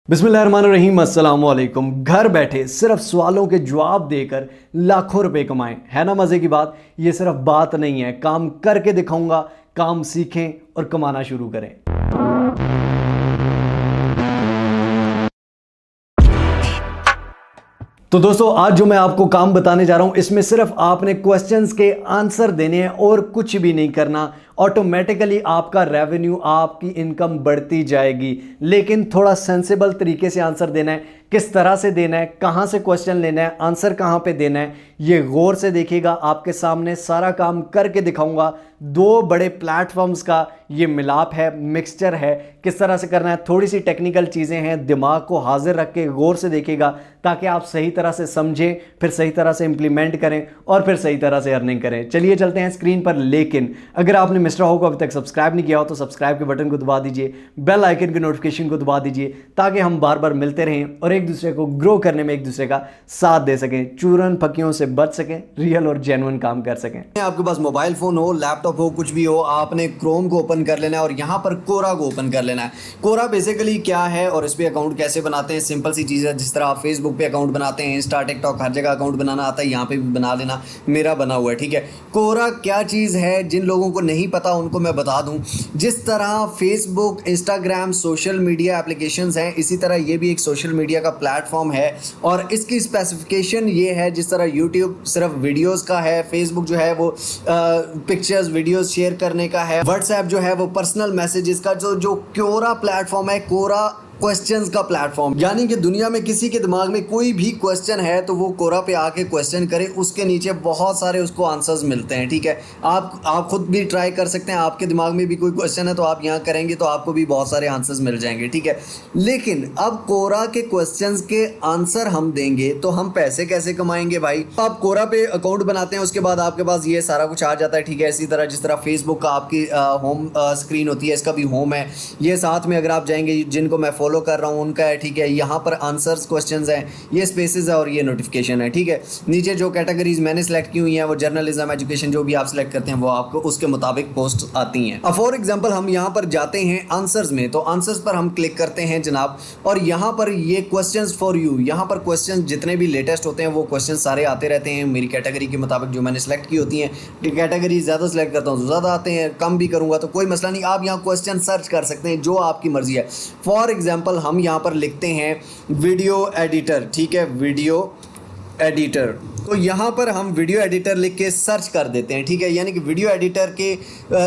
बिस्मिल्लाहिर्रहमानिर्रहीम, अस्सलाम वालेकुम। घर बैठे सिर्फ सवालों के जवाब देकर लाखों रुपए कमाएं, है ना मज़े की बात। ये सिर्फ बात नहीं है, काम करके दिखाऊंगा। काम सीखें और कमाना शुरू करें। तो दोस्तों, आज जो मैं आपको काम बताने जा रहा हूं, इसमें सिर्फ आपने क्वेश्चंस के आंसर देने हैं और कुछ भी नहीं करना। ऑटोमेटिकली आपका रेवेन्यू, आपकी इनकम बढ़ती जाएगी। लेकिन थोड़ा सेंसिबल तरीके से आंसर देना है। किस तरह से देना है, कहां से क्वेश्चन लेना है, आंसर कहां पे देना है, ये गौर से देखिएगा। आपके सामने सारा काम करके दिखाऊंगा। दो बड़े प्लेटफॉर्म्स का ये मिलाप है, मिक्सचर है। किस तरह से करना है, थोड़ी सी टेक्निकल चीज़ें हैं। दिमाग को हाजिर रख के गौर से देखिएगा ताकि आप सही तरह से समझें, फिर सही तरह से इंप्लीमेंट करें और फिर सही तरह से अर्निंग करें। चलिए चलते हैं स्क्रीन पर। लेकिन अगर आपने मिस्टर हाउ को अभी तक सब्सक्राइब नहीं किया हो तो सब्सक्राइब के बटन को दबा दीजिए, बेल आइकन के नोटिफिकेशन को दबा दीजिए, ताकि हम बार बार मिलते रहें और एक दूसरे को ग्रो करने में एक दूसरे का साथ दे सकें, चूरन फकियों से बच सकें, रियल और जेन्युइन काम कर सकें। आपके पास मोबाइल फ़ोन हो, लैपटॉप हो, कुछ भी हो, आपने क्रोम को ओपन कर लेना है और यहाँ पर कोरा को ओपन कर लेना है। कोरा बेसिकली क्या है और इस पर अकाउंट कैसे बनाते हैं, सिंपल सी चीज़ है। जिस तरह आप फेसबुक पे अकाउंट बनाते हैं, इंस्टा, टिकटॉक, हर जगह अकाउंट बनाना आता है, यहाँ पे भी बना लेना। मेरा बना हुआ है, ठीक है। कोरा क्या चीज़ है, जिन लोगों को नहीं पता उनको मैं बता दूँ। जिस तरह Facebook, Instagram social media applications हैं, इसी तरह ये भी एक सोशल मीडिया का प्लेटफॉर्म है। और इसकी स्पेसिफिकेशन ये है, जिस तरह यूट्यूब सिर्फ वीडियोस का है, फेसबुक जो है वो पिक्चर्स वीडियोस शेयर करने का है, व्हाट्सएप जो है वो पर्सनल मैसेजेस का। जो कोरा प्लेटफॉर्म है, कोरा क्वेश्चंस का प्लेटफॉर्म, यानी कि दुनिया में किसी के दिमाग में कोई भी क्वेश्चन है तो वो कोरा पे आके क्वेश्चन करे, उसके नीचे बहुत सारे उसको आंसर्स मिलते हैं, ठीक है। आप खुद भी ट्राई कर सकते हैं। आपके दिमाग में भी कोई क्वेश्चन है तो आप यहाँ करेंगे तो आपको भी बहुत सारे आंसर्स मिल जाएंगे, ठीक है। लेकिन अब कोरा के क्वेश्चंस के आंसर हम देंगे तो हम पैसे कैसे कमाएंगे भाई। आप कोरा पे अकाउंट बनाते हैं, उसके बाद आपके पास ये सारा कुछ आ जाता है, ठीक है। इसी तरह जिस तरह फेसबुक का आपकी होम स्क्रीन होती है, इसका भी होम है। ये साथ में अगर आप जाएंगे, जिनको मैं फॉलो कर रहा हूँ उनका है, ठीक है। यहाँ पर आंसर्स क्वेश्चंस हैं, ये स्पेसेस है और ये नोटिफिकेशन है, ठीक है। नीचे जो कैटेगरीज मैंने सेलेक्ट की हुई हैं वो जर्नलिज्म, एजुकेशन, जो भी आप सेलेक्ट करते हैं वो आपको उसके मुताबिक पोस्ट आती हैं। अब फॉर एग्जांपल हम यहाँ पर जाते हैं आंसर्स में, तो आंसर्स पर हम क्लिक करते हैं जनाब, और यहाँ पर ये क्वेश्चंस फॉर यू, यहाँ पर क्वेश्चन जितने भी लेटेस्ट होते हैं वो क्वेश्चन सारे आते रहते हैं मेरी कैटेगरी के मुताबिक जो मैंने सेलेक्ट की होती हैं। कैटेगरी ज़्यादा सेलेक्ट करता हूँ तो ज़्यादा आते हैं, कम भी करूँगा तो कोई मसला नहीं। आप यहाँ क्वेश्चन सर्च कर सकते हैं, जो आपकी मर्जी है। फॉर एग्जाम्पल हम यहाँ पर लिखते हैं वीडियो एडिटर, ठीक है, वीडियो एडिटर। तो यहाँ पर हम वीडियो एडिटर लिख के सर्च कर देते हैं, ठीक है। यानी कि वीडियो एडिटर के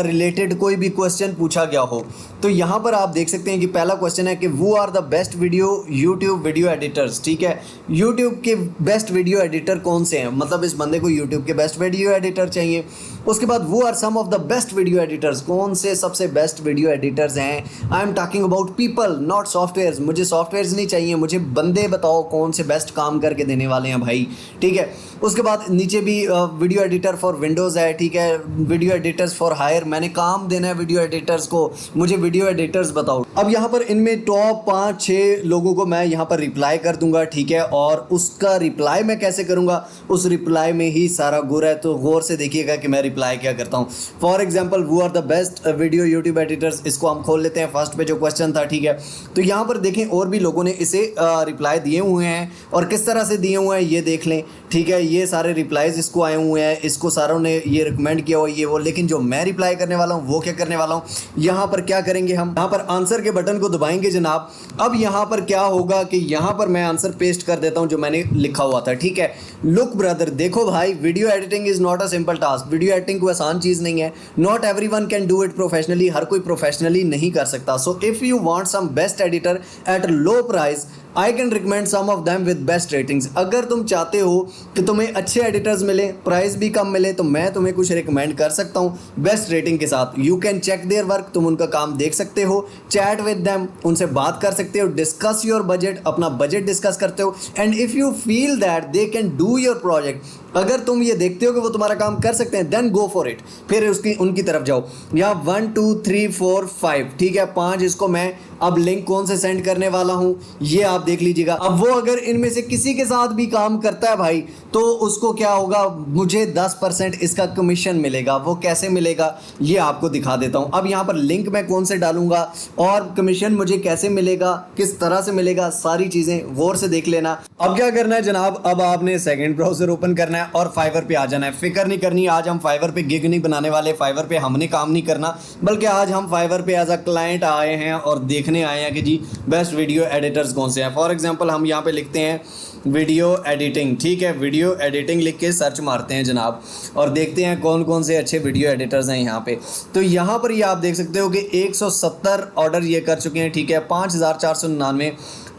रिलेटेड कोई भी क्वेश्चन पूछा गया हो तो यहाँ पर आप देख सकते हैं कि पहला क्वेश्चन है कि who are the best video YouTube video editors, ठीक है। यूट्यूब के बेस्ट वीडियो एडिटर कौन से हैं, मतलब इस बंदे को यूट्यूब के बेस्ट वीडियो एडिटर चाहिए। उसके बाद who are some of the best video editors, कौन से सबसे बेस्ट वीडियो एडिटर्स हैं। I am talking about people, not softwares. मुझे सॉफ्टवेयर्स नहीं चाहिए, मुझे बंदे बताओ कौन से बेस्ट काम करके देने वाले हैं भाई, ठीक है। उसके बाद नीचे भी वीडियो एडिटर फॉर विंडोज़ है, ठीक है। वीडियो एडिटर्स फॉर हायर, मैंने काम देना है वीडियो एडिटर्स को, मुझे वीडियो एडिटर्स बताओ। अब यहाँ पर इनमें टॉप 5-6 लोगों को मैं यहाँ पर रिप्लाई कर दूंगा, ठीक है। और उसका रिप्लाई मैं कैसे करूँगा, उस रिप्लाई में ही सारा गुर है, तो गौर से देखिएगा कि मैं रिप्लाई क्या करता हूँ। For example who are the best video YouTube editors, इसको हम खोल लेते हैं। फर्स्ट पे जो क्वेश्चन था, ठीक है। तो यहाँ पर देखें और भी लोगों ने इसे रिप्लाई दिए हुए हैं और किस तरह से दिए हुए हैं ये देख लें, ठीक है। ये सारे रिप्लाईज इसको आए हुए हैं, इसको सारों ने ये रिकमेंड किया हो ये वो। लेकिन जो मैं रिप्लाई करने वाला हूँ वो क्या करने वाला हूँ, यहाँ पर क्या करेंगे हम, यहाँ पर आंसर के बटन को दबाएंगे जनाब। अब यहाँ पर क्या होगा कि यहाँ पर मैं आंसर पेस्ट कर देता हूँ जो मैंने लिखा हुआ था, ठीक है। लुक ब्रदर, देखो भाई, video editing is not a simple task. Video editing कोई आसान चीज़ नहीं है। Not everyone can do it professionally, हर कोई प्रोफेशनली नहीं कर सकता। So if you want some best editor at low price, I can recommend some of them with best ratings. अगर तुम चाहते हो कि तुम्हें अच्छे एडिटर्स मिले, प्राइस भी कम मिले, तो मैं तुम्हें कुछ रिकमेंड कर सकता हूँ बेस्ट रेटिंग के साथ। You can check their work, तुम उनका काम देख सकते हो, चैट विद दैम, उनसे बात कर सकते हो, डिस्कस योर बजट, अपना बजट डिस्कस करते हो। And if you feel that they can do your project, अगर तुम ये देखते हो कि वो तुम्हारा काम कर सकते हैं, देन गो फॉर इट, फिर उनकी तरफ जाओ। या 1 2 3 4 5, ठीक है, 5 इसको मैं अब लिंक कौन से सेंड करने वाला हूं ये आप देख लीजिएगा। अब वो अगर इनमें से किसी के साथ भी काम करता है भाई तो उसको क्या होगा, मुझे 10% इसका कमीशन मिलेगा। वो कैसे मिलेगा ये आपको दिखा देता हूं। अब यहां पर लिंक मैं कौन से डालूंगा और कमीशन मुझे कैसे मिलेगा, किस तरह से मिलेगा, सारी चीजें गौर से देख लेना। अब क्या करना है जनाब, अब आपने सेकंड ब्राउजर ओपन करना है और फाइवर पे आ जाना है। फिक्र नहीं करनी, आज हम फाइवर पे गिग नहीं बनाने वाले, फाइवर पे हमने काम नहीं करना, बल्कि आज हम फाइवर पे एज अ क्लाइंट आए हैं और देखने आए हैं कि जी बेस्ट वीडियो एडिटर्स कौन से हैं। फॉर एग्जांपल हम यहाँ पे लिखते हैं वीडियो एडिटिंग, ठीक है, वीडियो एडिटिंग लिख के सर्च मारते हैं जनाब और देखते हैं कौन कौन से अच्छे वीडियो एडिटर्स हैं यहाँ पे। तो यहाँ पर ये आप देख सकते हो कि 170 ऑर्डर ये कर चुके हैं, ठीक है, 5499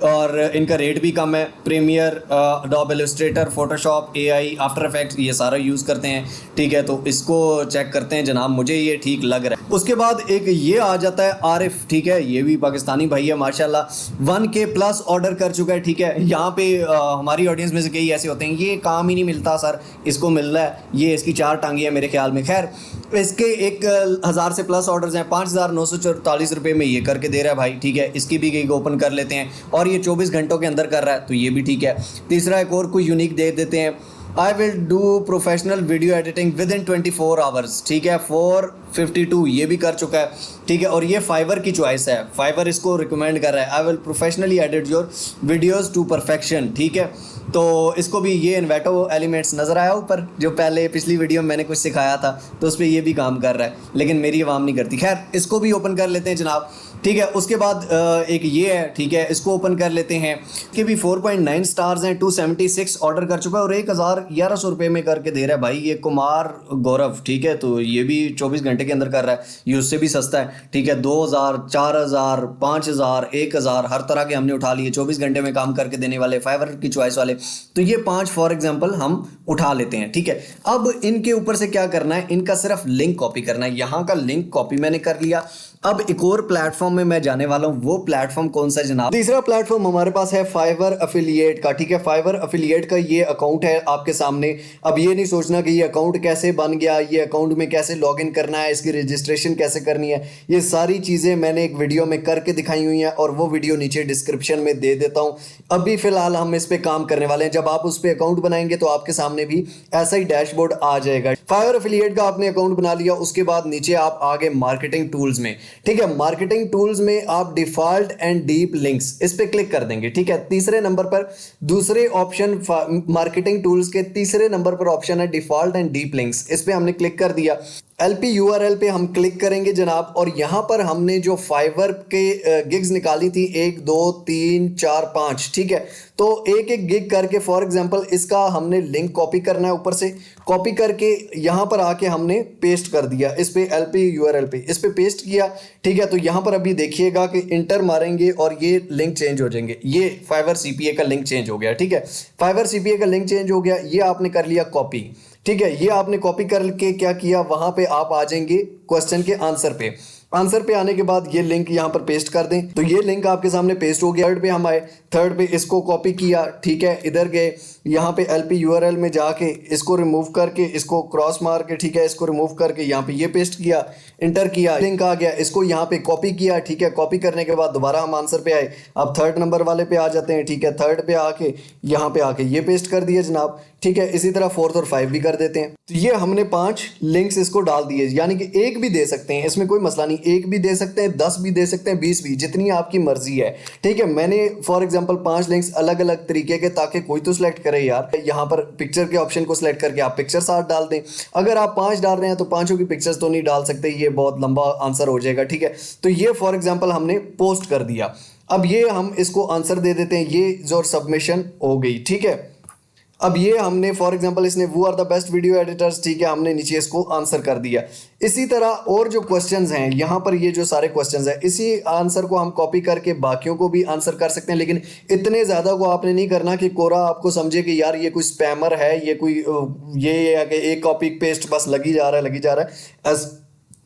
और इनका रेट भी कम है। Premiere, Adobe Illustrator, Photoshop, AI, after effects ये सारा यूज़ करते हैं, ठीक है। तो इसको चेक करते हैं जनाब, मुझे ये ठीक लग रहा है। उसके बाद एक ये आ जाता है आरिफ, ठीक है, ये भी पाकिस्तानी भाई है माशाल्लाह, 1K प्लस ऑर्डर कर चुका है, ठीक है। यहाँ पे हमारी ऑडियंस में से कई ऐसे होते हैं ये काम ही नहीं मिलता सर, इसको मिल रहा है, ये इसकी 4 टांगी है मेरे ख्याल में। खैर इसके 1000 से प्लस ऑर्डर्स हैं, 5944 रुपये में ये करके दे रहा है भाई, ठीक है। इसकी भी गिग ओपन कर लेते हैं और ये 24 घंटों के अंदर कर रहा है, तो ये भी ठीक है। तीसरा एक और कोई यूनिक दे देते हैं, I will do professional video editing with in 24 hours, ठीक है, 452 ये भी कर चुका है, ठीक है। और ये फाइवर की चॉइस है, फाइवर इसको रिकमेंड कर रहा है, I will professionally edit your videos to perfection, ठीक है। तो इसको भी ये इन्वेटो एलिमेंट्स नज़र आया ऊपर, जो पहले पिछली वीडियो में मैंने कुछ सिखाया था, तो उस पर ये भी काम कर रहा है, लेकिन मेरी आवाम नहीं करती। खैर इसको भी ओपन कर लेते हैं जनाब, ठीक है। उसके बाद एक ये है, ठीक है, इसको ओपन कर लेते हैं। इसके भी 4.9 स्टार्स हैं, 276 ऑर्डर कर चुका है और 1100 रुपये में करके दे रहा है भाई ये कुमार गौरव, ठीक है। तो ये भी 24 घंटे के अंदर कर रहा है, ये उससे भी सस्ता है, ठीक है। 2000, 4000, 5000, 1000 हर तरह के हमने उठा लिए, 24 घंटे में काम करके देने वाले फाइवर की चॉइस वाले। तो ये 5 फॉर एग्जाम्पल हम उठा लेते हैं, ठीक है। अब इनके ऊपर से क्या करना है, इनका सिर्फ लिंक कॉपी करना है। यहाँ का लिंक कॉपी मैंने कर लिया। अब एक और प्लेटफॉर्म में मैं जाने वाला हूं, वो प्लेटफॉर्म कौन सा है जनाब? तीसरा प्लेटफॉर्म हमारे पास है फाइवर एफिलिएट का, ठीक है। फाइवर एफिलिएट का ये अकाउंट है आपके सामने। अब ये नहीं सोचना कि ये अकाउंट कैसे बन गया, ये अकाउंट में कैसे लॉगिन करना है, इसकी रजिस्ट्रेशन कैसे करनी है, ये सारी चीज़ें मैंने एक वीडियो में करके दिखाई हुई हैं और वो वीडियो नीचे डिस्क्रिप्शन में दे देता हूँ। अभी फिलहाल हम इस पर काम करने वाले हैं। जब आप उस पर अकाउंट बनाएंगे तो आपके सामने भी ऐसा ही डैशबोर्ड आ जाएगा। फाइवर एफिलिएट का आपने अकाउंट बना लिया, उसके बाद नीचे आप आगे मार्केटिंग टूल्स में, ठीक है। मार्केटिंग टूल्स में आप डिफॉल्ट एंड डीप लिंक्स इस पे क्लिक कर देंगे, ठीक है। तीसरे नंबर पर दूसरे ऑप्शन, मार्केटिंग टूल्स के तीसरे नंबर पर ऑप्शन है डिफॉल्ट एंड डीप लिंक्स, इस पे हमने क्लिक कर दिया। LP URL पे हम क्लिक करेंगे जनाब और यहाँ पर हमने जो फाइवर के गिग्स निकाली थी 1 2 3 4 5, ठीक है। तो एक एक गिग करके फॉर एग्जांपल इसका हमने लिंक कॉपी करना है, ऊपर से कॉपी करके यहाँ पर आके हमने पेस्ट कर दिया इस पे LP URL पे, इस पे पेस्ट किया, ठीक है। तो यहाँ पर अभी देखिएगा कि इंटर मारेंगे और ये लिंक चेंज हो जाएंगे, ये फाइवर CPA का लिंक चेंज हो गया, ठीक है। फाइवर CPA का लिंक चेंज हो गया, ये आपने कर लिया कॉपी, ठीक है। ये आपने कॉपी करके क्या किया, वहां पे आप आ जाएंगे क्वेश्चन के आंसर पे। आंसर पे आने के बाद ये लिंक यहाँ पर पेस्ट कर दें, तो ये लिंक आपके सामने पेस्ट हो गया। थर्ड पे हम आए, थर्ड पे इसको कॉपी किया, ठीक है। इधर गए, यहाँ पे LP URL में जाके इसको रिमूव करके, इसको क्रॉस मार के, ठीक है, इसको रिमूव करके यहाँ पे ये पेस्ट किया, इंटर किया, लिंक आ गया, इसको यहाँ पे कॉपी किया, ठीक है। कॉपी करने के बाद दोबारा हम आंसर पे आए, अब थर्ड नंबर वाले पे आ जाते हैं, ठीक है। थर्ड पे आके यहाँ पे आके ये पेस्ट कर दिया जनाब, ठीक है। इसी तरह 4th और 5 भी कर देते हैं। तो ये हमने 5 लिंक्स इसको डाल दिए, यानी कि एक भी दे सकते हैं, इसमें कोई मसला नहीं, एक भी दे सकते हैं, 10 भी दे सकते हैं, 20 भी, जितनी आपकी मर्जी है, ठीक है। मैंने फॉर एग्जांपल 5 लिंक्स अलग अलग तरीके के, ताकि कोई तो सिलेक्ट करे यार। यहाँ पर पिक्चर के ऑप्शन को सिलेक्ट करके आप पिक्चर साथ डाल दें। अगर आप 5 डाल रहे हैं तो 5 की पिक्चर्स तो नहीं डाल सकते, ये बहुत लंबा आंसर हो जाएगा, ठीक है। तो ये फॉर एग्जाम्पल हमने पोस्ट कर दिया। अब ये हम इसको आंसर दे देते हैं, ये जो सबमिशन हो गई, ठीक है। अब ये हमने फॉर एग्जांपल इसने who are the best video editors, ठीक है, हमने नीचे इसको आंसर कर दिया। इसी तरह और जो क्वेश्चंस हैं यहाँ पर, ये जो सारे क्वेश्चंस हैं, इसी आंसर को हम कॉपी करके बाकियों को भी आंसर कर सकते हैं, लेकिन इतने ज़्यादा को आपने नहीं करना कि कोरा आपको समझे कि यार ये कोई स्पैमर है, ये कोई ये है कि एक कॉपी पेस्ट बस लगी जा रहा है,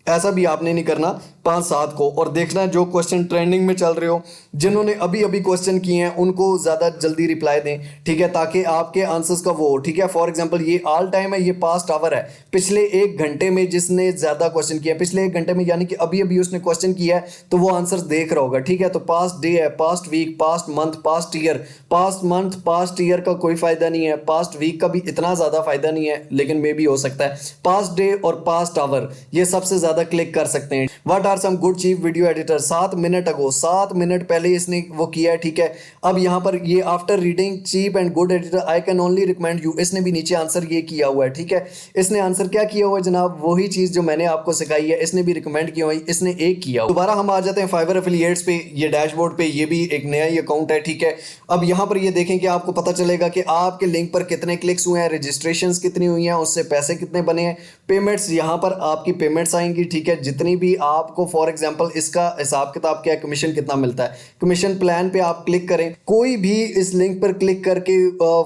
ऐसा भी आपने नहीं करना। 5-7 को और देखना जो क्वेश्चन ट्रेंडिंग में चल रहे हो, जिन्होंने अभी अभी क्वेश्चन किए हैं उनको ज़्यादा जल्दी रिप्लाई दें, ठीक है, ताकि आपके आंसर्स का वो हो, ठीक है। फॉर एग्जांपल ये ऑल टाइम है, ये पास्ट आवर है, पिछले 1 घंटे में जिसने ज़्यादा क्वेश्चन किया, पिछले 1 घंटे में यानी कि अभी अभी उसने क्वेश्चन किया है तो वो आंसर्स देख रहा होगा, ठीक है। तो पास्ट डे है, past week, past month, past year, past month past year का कोई फ़ायदा नहीं है, पास्ट वीक का भी इतना ज़्यादा फ़ायदा नहीं है, लेकिन मे भी हो सकता है। पास्ट डे और पास्ट आवर ये सबसे ज़्यादा क्लिक कर सकते हैं। What are some good cheap video editor, 7 minute ago, 7 minute पहले इसने वो किया है, ठीक है। अब यहाँ पर ये after reading cheap and good editor I can only recommend you, इसने भी नीचे आंसर ये किया हुआ है, ठीक है। इसने आंसर क्या किया हुआ है जनाब, वही चीज़ जो मैंने आपको सिखाई है, इसने भी रिकमेंड किया हुआ है, इसने एक किया। दोबारा हम आ जाते हैं फाइवर एफिलिएट्स पे, ये डैशबोर्ड पे, ये भी एक नया ही अकाउंट है, ठीक है। अब यहाँ पर ये देखें कि आपको पता चलेगा कि आपके लिंक पर कितने क्लिक्स हुए हैं, रजिस्ट्रेशंस कितनी हुई हैं, उससे पैसे कितने बने हैं, पेमेंट्स, यहाँ पर आपकी पेमेंट्स आएंगी, ठीक है। जितनी भी आपको फॉर एग्जांपल इसका हिसाब किताब क्या है, कमीशन कितना मिलता है, कमीशन प्लान पे आप क्लिक करें। कोई भी इस लिंक पर क्लिक करके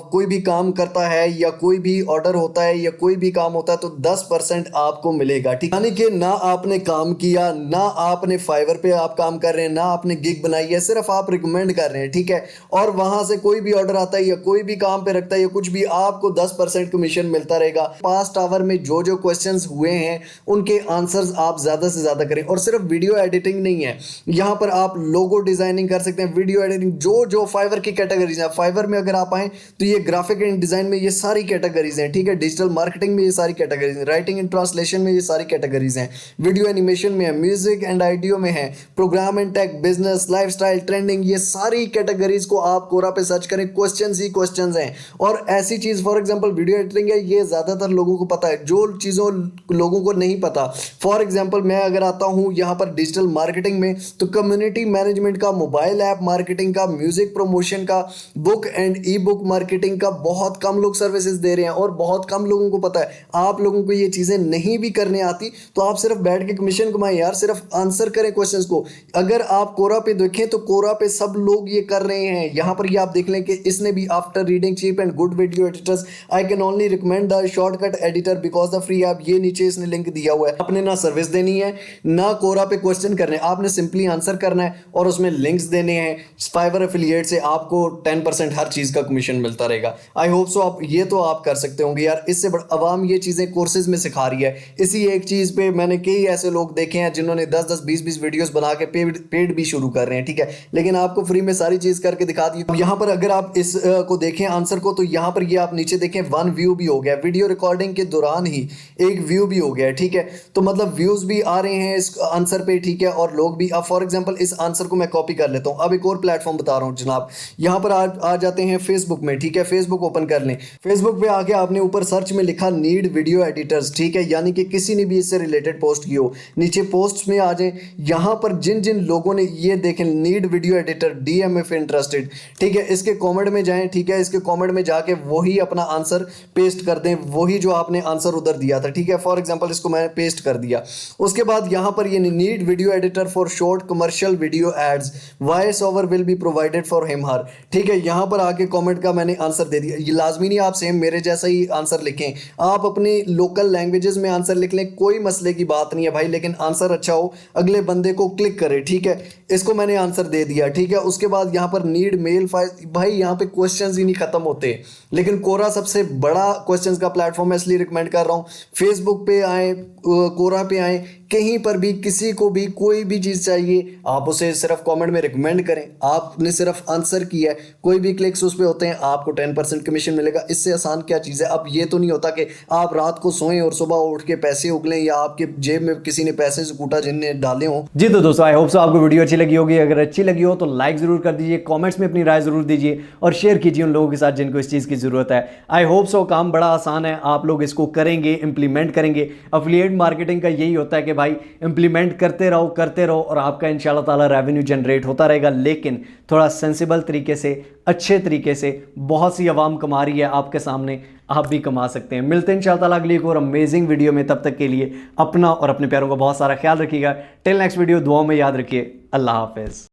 कोई भी काम करता है या कोई भी ऑर्डर होता है या कोई भी काम होता है तो 10% आपको मिलेगा, ठीक, यानी कि ना आपने काम किया, ना आपने फाइवर पे आप काम कर रहे हैं, ना आपने गिग बनाई है, सिर्फ आप रिकमेंड कर रहे हैं, ठीक है। और वहां से कोई भी ऑर्डर आता है या कोई भी काम पे रखता है या कुछ भी, आपको 10% कमीशन मिलता रहेगा। पास्ट आवर में जो जो क्वेश्चंस हुए हैं उनके आंसर्स आप ज्यादा से ज्यादा करें। और सिर्फ वीडियो एडिटिंग नहीं है, यहाँ पर आप लोगो डिजाइनिंग कर सकते हैं, वीडियो एडिटिंग, जो जो फाइवर की कैटेगरीज है। फाइवर में अगर आप आए तो ये ग्राफिक एंड डिजाइन में ये सारी कैटेगरीज हैं, ठीक है। डिजिटल मार्केटिंग में ये सारी कैटेगरीज हैं, राइटिंग एंड ट्रांसलेशन में ये सारी कैटेगरीज हैं, वीडियो एनिमेशन में है, म्यूजिक एंड ऑडियो में है, program and tech, business, lifestyle, trending, ये सारी कैटेगरीज को आप कोरा पे सर्च करें, क्वेश्चंस ही क्वेश्चंस हैं। और ऐसी चीज फॉर एग्जांपल वीडियो एडिटिंग है, ये ज्यादातर लोगों को पता है, जो चीजों लोगों को नहीं पता। फॉर एग्जांपल मैं अगर आता हूं यहाँ पर डिजिटल मार्केटिंग में तो कम्युनिटी मैनेजमेंट का, मोबाइल ऐप मार्केटिंग का, म्यूजिक प्रमोशन का, book and E book marketing का बहुत कम लोग सर्विसेज दे रहे हैं और बहुत कम लोगों को पता है। आप लोगों को ये चीजें नहीं भी करने आती तो आप सिर्फ बैठ के कमीशन कमाएं यार, सिर्फ आंसर करें क्वेश्चंस को। अगर आप कोरा पे देखें तो कोरा पे सब लोग ये कर रहे हैं। यहाँ पर ये आप देख लें कि इसने भी after reading cheap and good video editors I can only recommend the shortcut editor because the free app, ये नीचे इसने लिंक दिया हुआ है। आपने ना सर्विस देनी है ना कोरा पे क्वेश्चन करने, आपने सिंपली आंसर करना है और उसमें लिंक्स देने हैं। फाइवर एफिलिएट से आपको 10% हर चीज का कमीशन मिलता रहेगा। आई होप सो आप ये तो आप कर सकते होंगे यार, इससे अवाम ये चीजें कोर्सेज में सिखा रही है। इसी एक चीज पे मैंने कई ऐसे लोग देखे हैं जिन्होंने 10-10 20-20 वीडियोस बना के पेड भी शुरू कर रहे हैं, ठीक है, लेकिन आपको फ्री में सारी चीज करके दिखा दी। अब यहाँ पर अगर आप इस को देखें आंसर को, तो यहाँ पर ये आप नीचे देखें 1 व्यू भी हो गया, वीडियो रिकॉर्डिंग के दौरान ही 1 व्यू भी हो गया, ठीक है। तो मतलब व्यूज भी आ रहे हैं इस आंसर पे, ठीक है, और लोग भी। अब फॉर एग्जांपल इस आंसर को मैं कॉपी कर लेता हूं। अब एक और प्लेटफॉर्म बता रहा हूं जनाब, यहां पर आ जाते हैं फेसबुक में, ठीक है। फेसबुक ओपन कर लें। फेसबुक पे आके आपने ऊपर सर्च में लिखा नीड वीडियो एडिटर्स, ठीक है, यानी कि किसी ने भी इससे रिलेटेड पोस्ट की हो, नीचे पोस्ट में आ जाए। यहां पर जिन जिन लोगों ने ये देखें need video editor DMF interested, ठीक है, इसके कॉमेंट में जाएं, ठीक है, इसके कॉमेंट में जाके वही अपना आंसर पेस्ट कर दें, वही जो आपने आंसर उधर दिया था, ठीक है। फॉर एग्जांपल इसको मैंने पेस्ट कर दिया। उसके बाद यहां पर ये need video editor for short commercial video ads, voice over will be provided for him her, ठीक है। यहां पर आके कमेंट का मैंने आंसर दे दिया। ये लाजमी नहीं आप सेम मेरे जैसा ही आंसर लिखें, आप अपनी लोकल लैंग्वेजेस में आंसर लिख लें, कोई मसले की बात नहीं है भाई, लेकिन आंसर अच्छा हो, अगले बंदे को क्लिक करे, ठीक है। इसको मैंने आंसर दे दिया, ठीक है। उसके बाद यहां पर नीड मेल फाइल, भाई यहां पे क्वेश्चंस ही नहीं खत्म होते, लेकिन कोरा सबसे बड़ा क्वेश्चंस का प्लेटफॉर्म है, इसलिए रिकमेंड कर रहा हूं। फेसबुक पे आए, कोरा पे आए, कहीं पर भी किसी को भी कोई भी चीज़ चाहिए आप उसे सिर्फ कमेंट में रिकमेंड करें, आपने सिर्फ आंसर किया है, कोई भी क्लिक्स उस पर होते हैं, आपको 10% कमीशन मिलेगा। इससे आसान क्या चीज़ है। अब ये तो नहीं होता कि आप रात को सोएं और सुबह उठ के पैसे उगलें या आपके जेब में किसी ने पैसे कूटा जिनने डाले हों। जी तो दोस्तों आई होप सो आपको वीडियो अच्छी लगी होगी। अगर अच्छी लगी हो तो लाइक ज़रूर कर दीजिए, कमेंट्स में अपनी राय ज़रूर दीजिए और शेयर कीजिए उन लोगों के साथ जिनको इस चीज़ की ज़रूरत है। आई होप सो काम बड़ा आसान है, आप लोग इसको करेंगे, इंप्लीमेंट करेंगे। एफिलिएट मार्केटिंग का यही होता है कि भाई इंप्लीमेंट करते रहो और आपका इंशाल्लाह ताला रेवेन्यू जनरेट होता रहेगा, लेकिन थोड़ा सेंसिबल तरीके से, अच्छे तरीके से। बहुत सी आवाम कमा रही है आपके सामने, आप भी कमा सकते हैं। मिलते हैं इंशाल्लाह ताला अगली एक और अमेजिंग वीडियो में। तब तक के लिए अपना और अपने प्यारों का बहुत सारा ख्याल रखिएगा। टिल नेक्स्ट वीडियो, दुआओं में याद रखिए। अल्लाह हाफिज़।